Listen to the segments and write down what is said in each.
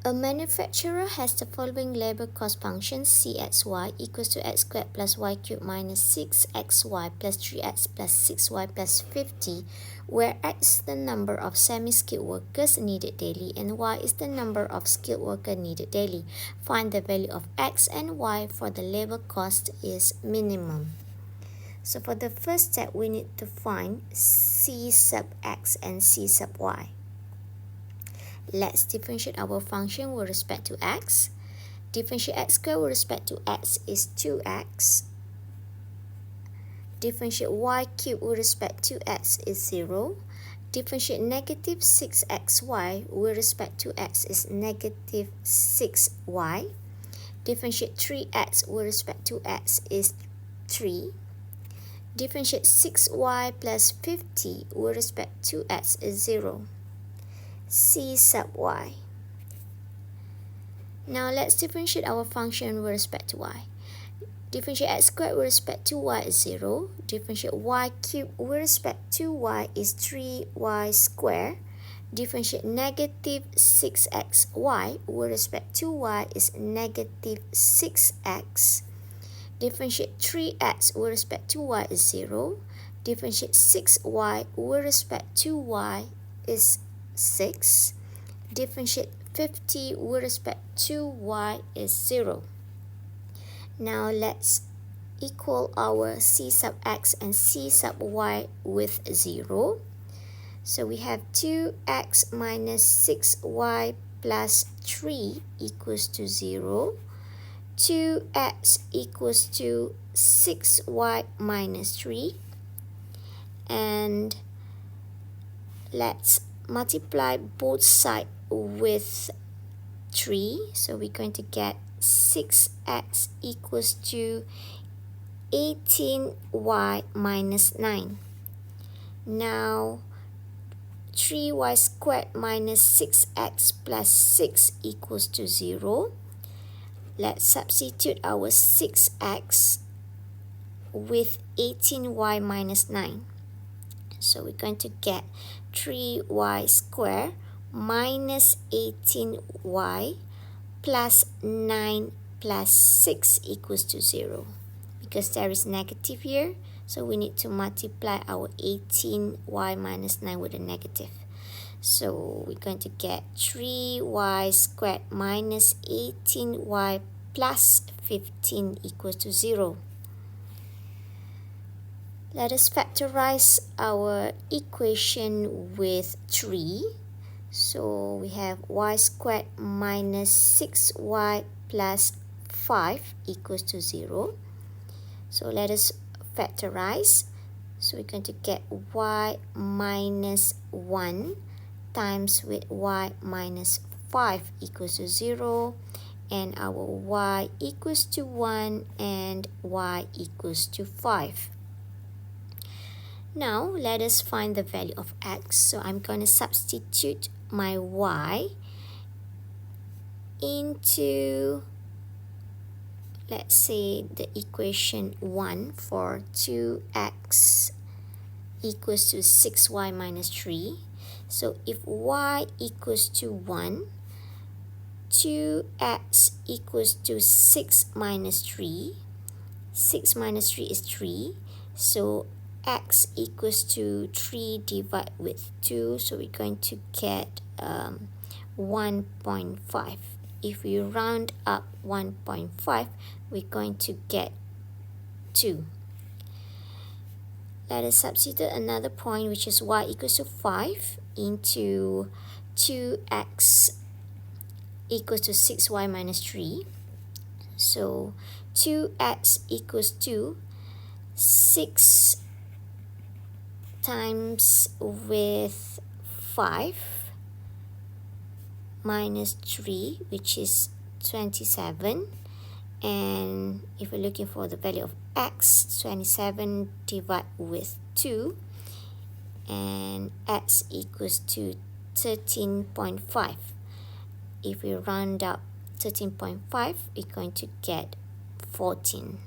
A manufacturer has the following labor cost function: Cxy equals to x squared plus y cubed minus 6xy plus 3x plus 6y plus 50, where x is the number of semi-skilled workers needed daily and y is the number of skilled workers needed daily. Find the value of x and y for the labor cost is minimum. So for the first step, we need to find c sub x and c sub y. Let's differentiate our function with respect to x. Differentiate x squared with respect to x is 2x. Differentiate y cubed with respect to x is 0. Differentiate negative 6xy with respect to x is negative 6y. Differentiate 3x with respect to x is 3. Differentiate 6y plus 50 with respect to x is 0. C sub y. Now let's differentiate our function with respect to y. Differentiate x squared with respect to y is 0. Differentiate y cubed with respect to y is 3y squared. Differentiate negative 6xy with respect to y is negative 6x. Differentiate 3x with respect to y is 0. Differentiate 6y with respect to y is 6. Differentiate 50 with respect to y is 0. Now let's equal our c sub x and c sub y with 0. So we have 2x minus 6y plus 3 equals to 0. 2x equals to 6y minus 3. And let's multiply both sides with 3. So we're going to get 6x equals to 18y minus 9. Now 3y squared minus 6x plus 6 equals to 0. Let's substitute our 6x with 18y minus 9. So we're going to get 3y squared minus 18y plus 9 plus 6 equals to 0. Because there is negative here, so we need to multiply our 18y minus 9 with a negative. So we're going to get 3y squared minus 18y plus 15 equals to 0. Let us factorize our equation with 3. So we have y squared minus 6y plus 5 equals to 0. So let us factorize. So we're going to get y minus 1 times with y minus 5 equals to 0. And our y equals to 1 and y equals to 5. Now let us find the value of x. So I'm going to substitute my y into, let's say, the equation 1 for 2x equals to 6y minus 3. So if y equals to 1, 2x equals to 6 minus 3. 6 minus 3 is 3. So x equals to 3 divided with 2. So we're going to get 1.5. If we round up 1.5, we're going to get 2. Let us substitute another point, which is y equals to 5 into 2x equals to 6y minus 3. So 2x equals to 6 times with 5 minus 3, which is 27. And if we're looking for the value of x, 27 divided with 2, and x equals to 13.5. If we round up 13.5, we're going to get 14.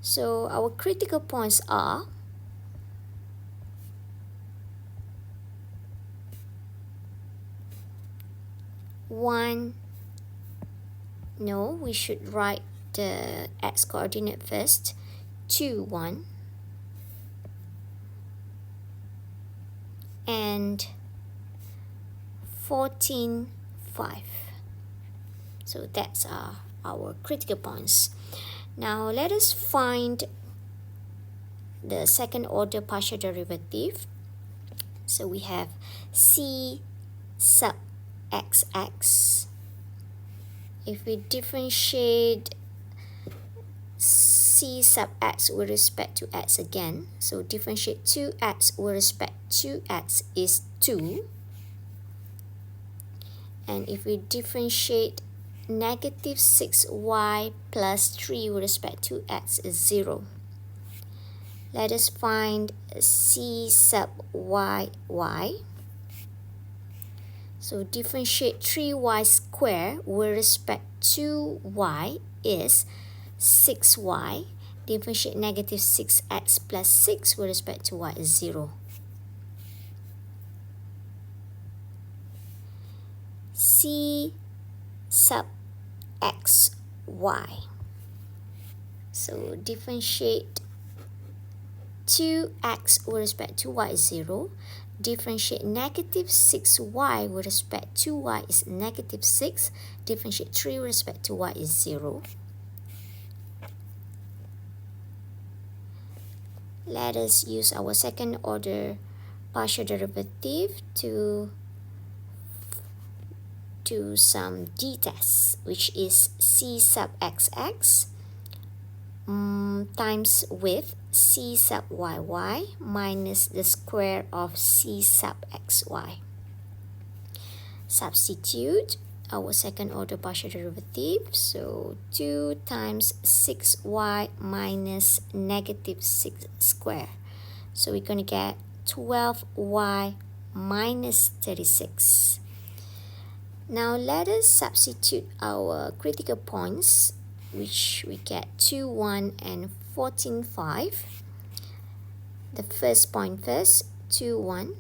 So our critical points are 1, no, we should write the x coordinate first, 2, 1, and 14, 5. So that's our critical points. Now let us find the second order partial derivative. So we have c sub xx. If we differentiate c sub x with respect to x again, so differentiate 2x with respect to x is 2. And if we differentiate negative 6y plus 3 with respect to x is 0. Let us find c sub y. So differentiate 3y squared with respect to y is 6y. Differentiate negative 6x plus 6 with respect to y is 0. C sub xy. So differentiate 2x with respect to y is 0. Differentiate negative 6y with respect to y is negative 6. Differentiate 3 with respect to y is 0. Let us use our second order partial derivative to do some d-test, which is c sub xx times with c sub yy minus the square of c sub xy. Substitute our second order partial derivative, so 2 times 6y minus negative 6 square. So we're going to get 12y minus 36. Now let us substitute our critical points, which we get 2, 1 and 14, 5. The first point first, 2, 1.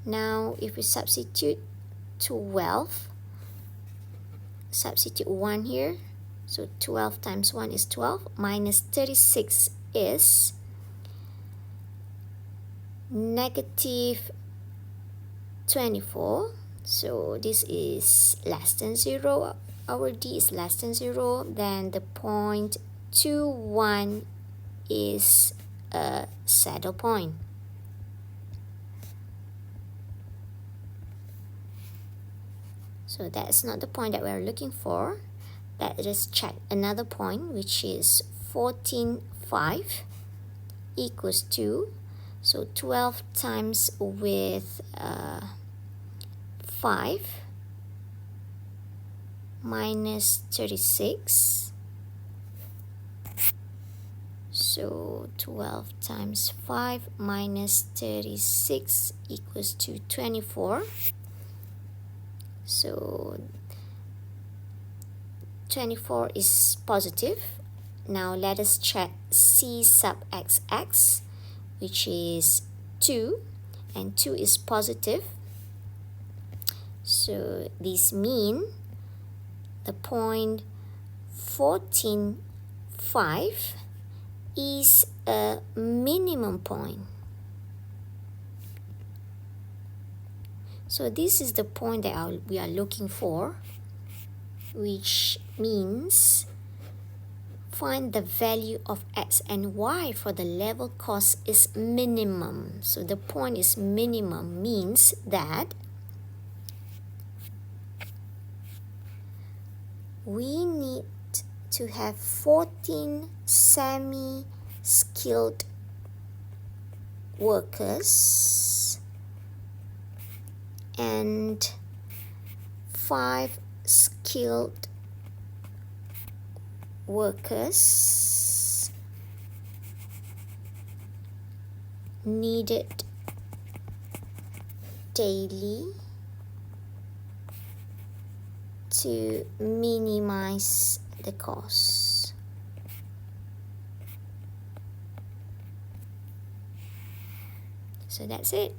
Now if we substitute 12, substitute 1 here, so 12 times 1 is 12, minus 36 is negative 24. So this is less than 0. Our d is less than 0. Then the point 2, 1 is a saddle point. So that's not the point that we're looking for. Let us check another point, which is 14, 5 equals 2. So 12 times with 5 minus 36. So 12 times 5 minus 36 equals to 24. So 24 is positive. Now let us check c sub xx, which is 2, and 2 is positive. So this means the point 14, 5 is a minimum point. So this is the point that we are looking for, which means find the value of x and y for the level cost is minimum. So the point is minimum means that we need to have 14 semi-skilled workers and 5 skilled workers needed daily to minimize the cost. So that's it.